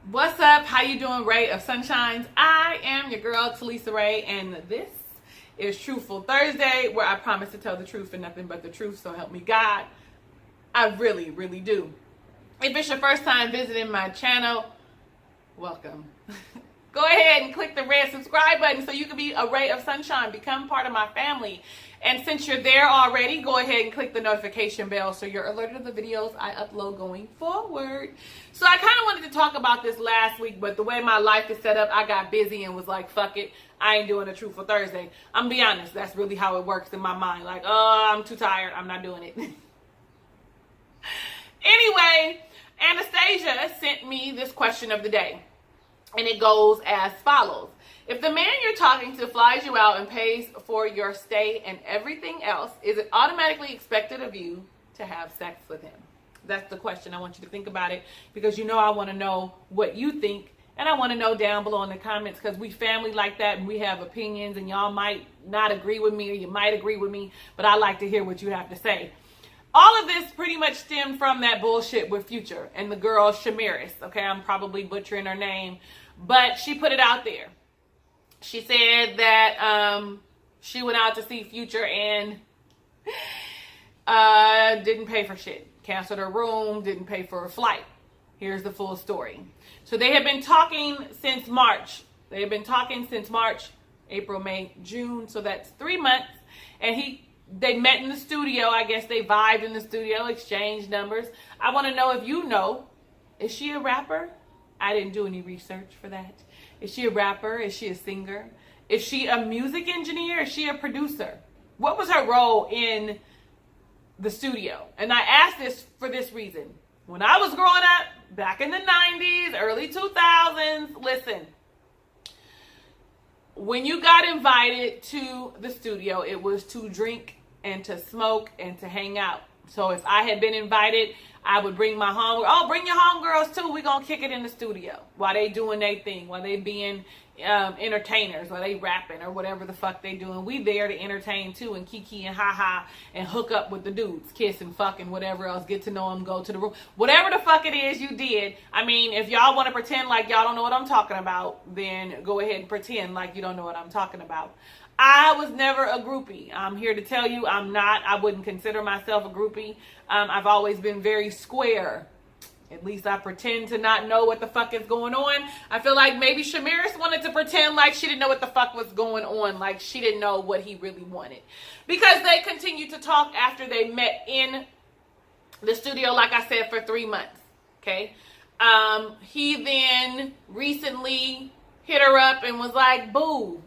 What's up? How you doing, Ray of Sunshines? I am your girl, Talisa Rae, and this is Truthful Thursday, where I promise to tell the truth and nothing but the truth, so help me God. I really, really do. If it's your first time visiting my channel, welcome. Go ahead and click the red subscribe button so you can be a ray of sunshine, become part of my family. And since you're there already, go ahead and click the notification bell so you're alerted to the videos I upload going forward. So I kind of wanted to talk about this last week, but the way my life is set up, I got busy and was like, fuck it, I ain't doing a Truthful Thursday. I'm gonna be honest, that's really how it works in my mind. Like, oh, I'm too tired, I'm not doing it. Anyway, Anastasia sent me this question of the day. And it goes as follows. If the man you're talking to flies you out and pays for your stay and everything else, is it automatically expected of you to have sex with him? That's the question. I want you to think about it because you know I want to know what you think. And I want to know down below in the comments because we family like that and we have opinions and y'all might not agree with me or you might agree with me. But I like to hear what you have to say. All of this pretty much stemmed from that bullshit with Future and the girl Shameria. Okay, I'm probably butchering her name, but she put it out there. She said that she went out to see Future and didn't pay for shit. Canceled her room, didn't pay for her flight. Here's the full story. So they have been talking since March. They have been talking since March, April, May, June. So that's 3 months. And they met in the studio. I guess they vibed in the studio, exchanged numbers. I want to know if you know, is she a rapper? I didn't do any research for that. Is she a rapper? Is she a singer? Is she a music engineer? Is she a producer? What was her role in the studio? And I asked this for this reason. When I was growing up, back in the 90s, early 2000s, listen. When you got invited to the studio, it was to drink and to smoke and to hang out. So if I had been invited, I would bring my home. Oh, bring your homegirls too. We're going to kick it in the studio while they doing their thing, while they being entertainers, while they rapping or whatever the fuck they doing. We there to entertain too and kiki and ha-ha and hook up with the dudes, kiss and fuck and whatever else, get to know them, go to the room. Whatever the fuck it is you did. I mean, if y'all want to pretend like y'all don't know what I'm talking about, then go ahead and pretend like you don't know what I'm talking about. I was never a groupie. I'm here to tell you I'm not. I wouldn't consider myself a groupie. I've always been very square. At least I pretend to not know what the fuck is going on. I feel like maybe Shameria wanted to pretend like she didn't know what the fuck was going on. Like she didn't know what he really wanted. Because they continued to talk after they met in the studio, like I said, for 3 months. Okay. He then recently hit her up and was like, boo.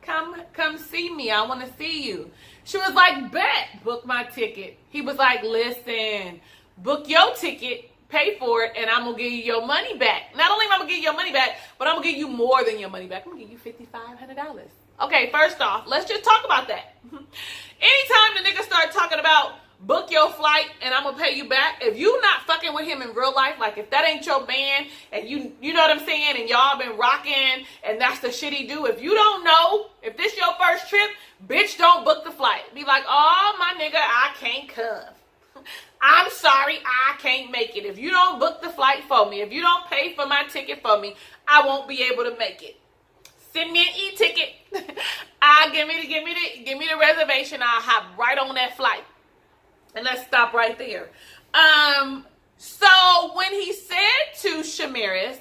Come see me. I want to see you. She was like, bet, book my ticket. He was like, listen, book your ticket, pay for it, and I'm going to give you your money back. Not only am I going to give you your money back, but I'm going to give you more than your money back. I'm going to give you $5,500. Okay, first off, let's just talk about that. Anytime the nigga start talking about book your flight and I'm going to pay you back, if you not fucking with him in real life, like if that ain't your man and you know what I'm saying, and y'all been rocking and that's the shit he do, if you don't know, if this your first trip, bitch, don't book the flight. Be like, oh, my nigga, I can't come. I'm sorry, I can't make it. If you don't book the flight for me, if you don't pay for my ticket for me, I won't be able to make it. Send me an e-ticket. Give me the reservation. I'll hop right on that flight. And let's stop right there. So when he said to Shameria,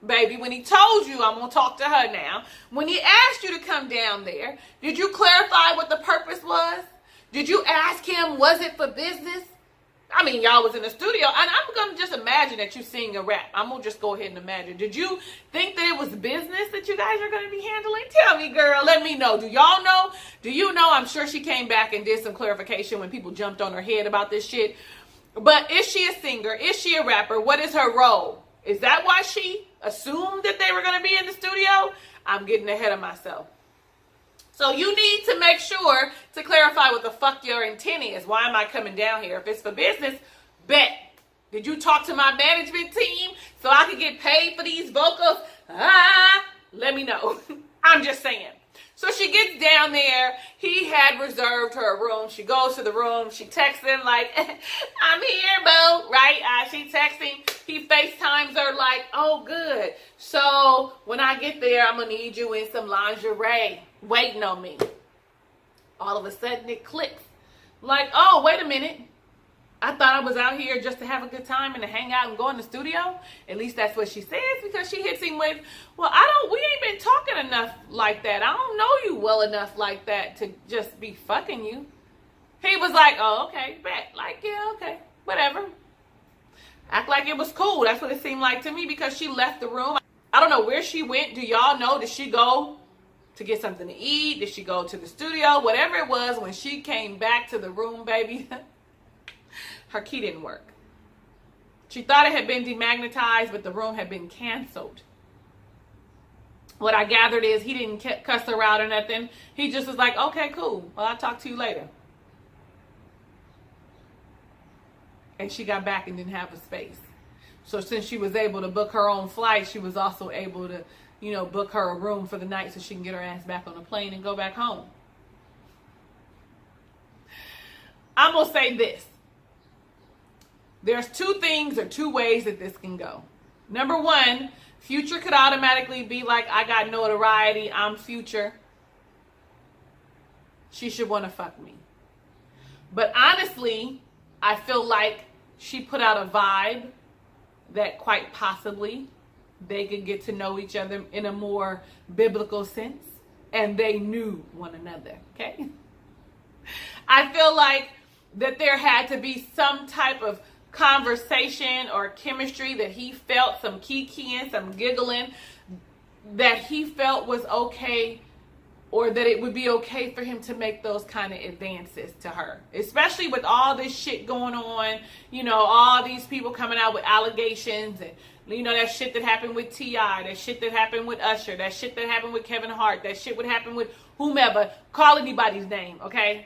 baby, when he told you, I'm going to talk to her now. When he asked you to come down there, did you clarify what the purpose was? Did you ask him, was it for business? I mean, y'all was in the studio, and I'm going to just imagine that you sing a rap. I'm going to just go ahead and imagine. Did you think that it was business that you guys are going to be handling? Tell me, girl. Let me know. Do y'all know? Do you know? I'm sure she came back and did some clarification when people jumped on her head about this shit. But is she a singer? Is she a rapper? What is her role? Is that why she assumed that they were going to be in the studio? I'm getting ahead of myself. So you need to make sure to clarify what the fuck your intent is. Why am I coming down here? If it's for business, bet. Did you talk to my management team so I could get paid for these vocals? Let me know. I'm just saying. So she gets down there. He had reserved her a room. She goes to the room. She texts him like, I'm here, boo. Right? She texts him. He FaceTimes her like, oh, good. So when I get there, I'm going to need you in some lingerie waiting on me. All of a sudden it clicks. Like, oh, wait a minute. I thought I was out here just to have a good time and to hang out and go in the studio. At least that's what she says, because she hits him with, well, we ain't been talking enough like that. I don't know you well enough like that to just be fucking you. He was like, oh, okay, bet. Like, yeah, okay, whatever. Act like it was cool. That's what it seemed like to me, because she left the room. I don't know where she went. Do y'all know? Did she go to get something to eat? Did she go to the studio? Whatever it was, when she came back to the room, baby, her key didn't work. She thought it had been demagnetized, but the room had been canceled. What I gathered is he didn't cuss her out or nothing. He just was like, okay, cool. Well, I'll talk to you later. And she got back and didn't have a space. So since she was able to book her own flight, she was also able to, book her a room for the night so she can get her ass back on the plane and go back home. I'm going to say this. There's two things or two ways that this can go. Number one, Future could automatically be like, I got notoriety, I'm Future. She should want to fuck me. But honestly, I feel like she put out a vibe that quite possibly they could get to know each other in a more biblical sense. And they knew one another, okay? I feel like that there had to be some type of conversation or chemistry that he felt, some kikiing, some giggling, that he felt was okay, or that it would be okay for him to make those kind of advances to her. Especially with all this shit going on, all these people coming out with allegations, and that shit that happened with T.I., that shit that happened with Usher, that shit that happened with Kevin Hart, that shit would happen with whomever, call anybody's name, okay?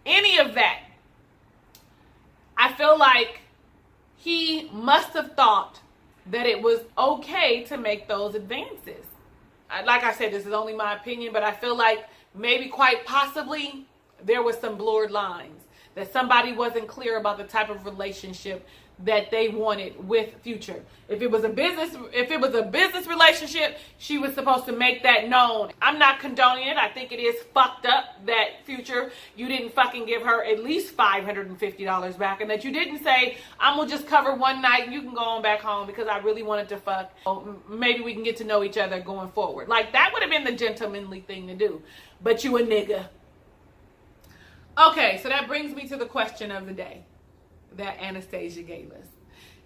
Any of that. I feel like he must have thought that it was okay to make those advances. Like I said, this is only my opinion, but I feel like maybe quite possibly there was some blurred lines, that somebody wasn't clear about the type of relationship that they wanted with Future. If it was a business relationship, she was supposed to make that known. I'm not condoning it. I think it is fucked up that Future, you didn't fucking give her at least $550 back, and that you didn't say, I'm gonna just cover one night and you can go on back home because I really wanted to fuck. Maybe we can get to know each other going forward. Like, that would have been the gentlemanly thing to do. But you a nigga. Okay, so that brings me to the question of the day that Anastasia gave us.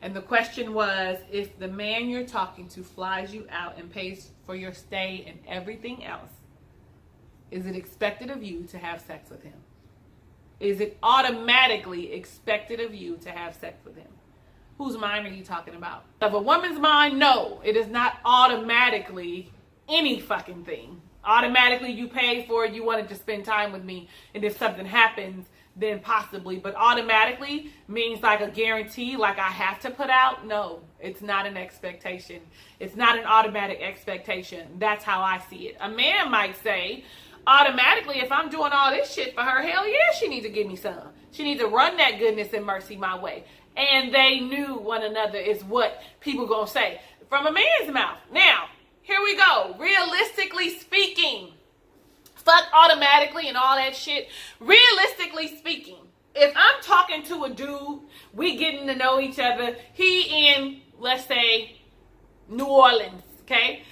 And the question was, if the man you're talking to flies you out and pays for your stay and everything else, is it expected of you to have sex with him? Is it automatically expected of you to have sex with him? Whose mind are you talking about? Of a woman's mind, no. It is not automatically any fucking thing. Automatically you paid for it, you wanted to spend time with me, and if something happens, then possibly. But automatically means like a guarantee, like I have to put out. No, it's not an expectation. It's not an automatic expectation. That's how I see it. A man might say, automatically, if I'm doing all this shit for her, hell yeah, she needs to give me some. She needs to run that goodness and mercy my way. And they knew one another is what people gonna say from a man's mouth. Now, here we go. Realistically speaking, fuck automatically and all that shit. Realistically speaking, if I'm talking to a dude, we getting to know each other, he in, let's say, New Orleans, okay?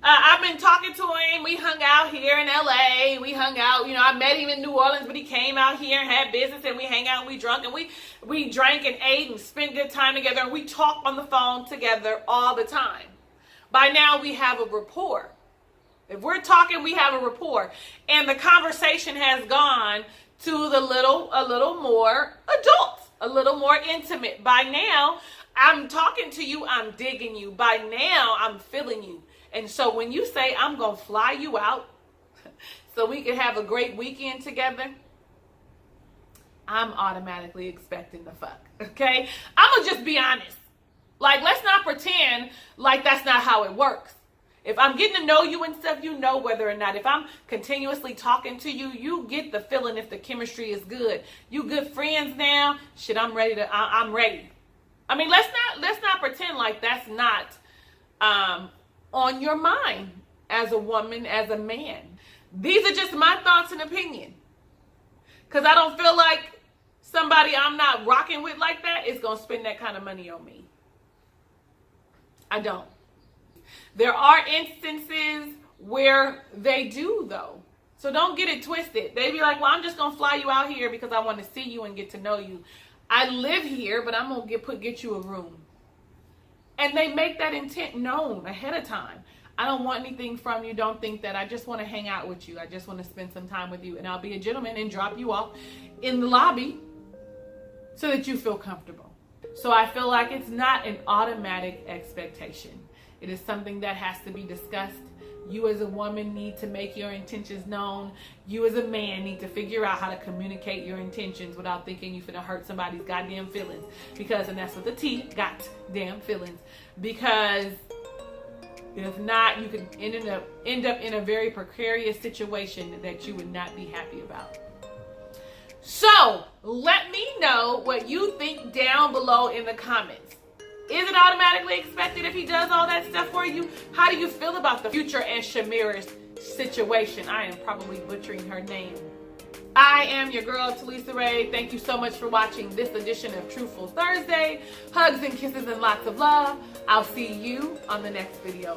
I've been talking to him. We hung out here in LA. We hung out, I met him in New Orleans, but he came out here and had business, and we hang out and we drunk, and we drank and ate and spent good time together, and we talk on the phone together all the time. By now we have a rapport. If we're talking, we have a rapport, and the conversation has gone to a little more adult, a little more intimate. By now, I'm talking to you, I'm digging you. By now, I'm feeling you. And so when you say, I'm going to fly you out so we can have a great weekend together, I'm automatically expecting the fuck, okay? I'm going to just be honest. Like, let's not pretend like that's not how it works. If I'm getting to know you and stuff, you know whether or not. If I'm continuously talking to you, you get the feeling if the chemistry is good. You good friends now? Shit, I'm ready. I mean, let's not pretend like that's not on your mind as a woman, as a man. These are just my thoughts and opinion. Because I don't feel like somebody I'm not rocking with like that is going to spend that kind of money on me. I don't. There are instances where they do, though. So don't get it twisted. They be like, well, I'm just going to fly you out here because I want to see you and get to know you. I live here, but I'm going to get you a room. And they make that intent known ahead of time. I don't want anything from you. Don't think that. I just want to hang out with you. I just want to spend some time with you. And I'll be a gentleman and drop you off in the lobby so that you feel comfortable. So I feel like it's not an automatic expectation. It is something that has to be discussed. You as a woman need to make your intentions known. You as a man need to figure out how to communicate your intentions without thinking you're finna hurt somebody's goddamn feelings. Because, and that's what the T, goddamn feelings. Because if not, you could end up in a very precarious situation that you would not be happy about. So, let me know what you think down below in the comments. Is it automatically expected if he does all that stuff for you? How do you feel about the Future and Shameria situation? I am probably butchering her name. I am your girl, Talisa Rae. Thank you so much for watching this edition of Truthful Thursday. Hugs and kisses and lots of love. I'll see you on the next video.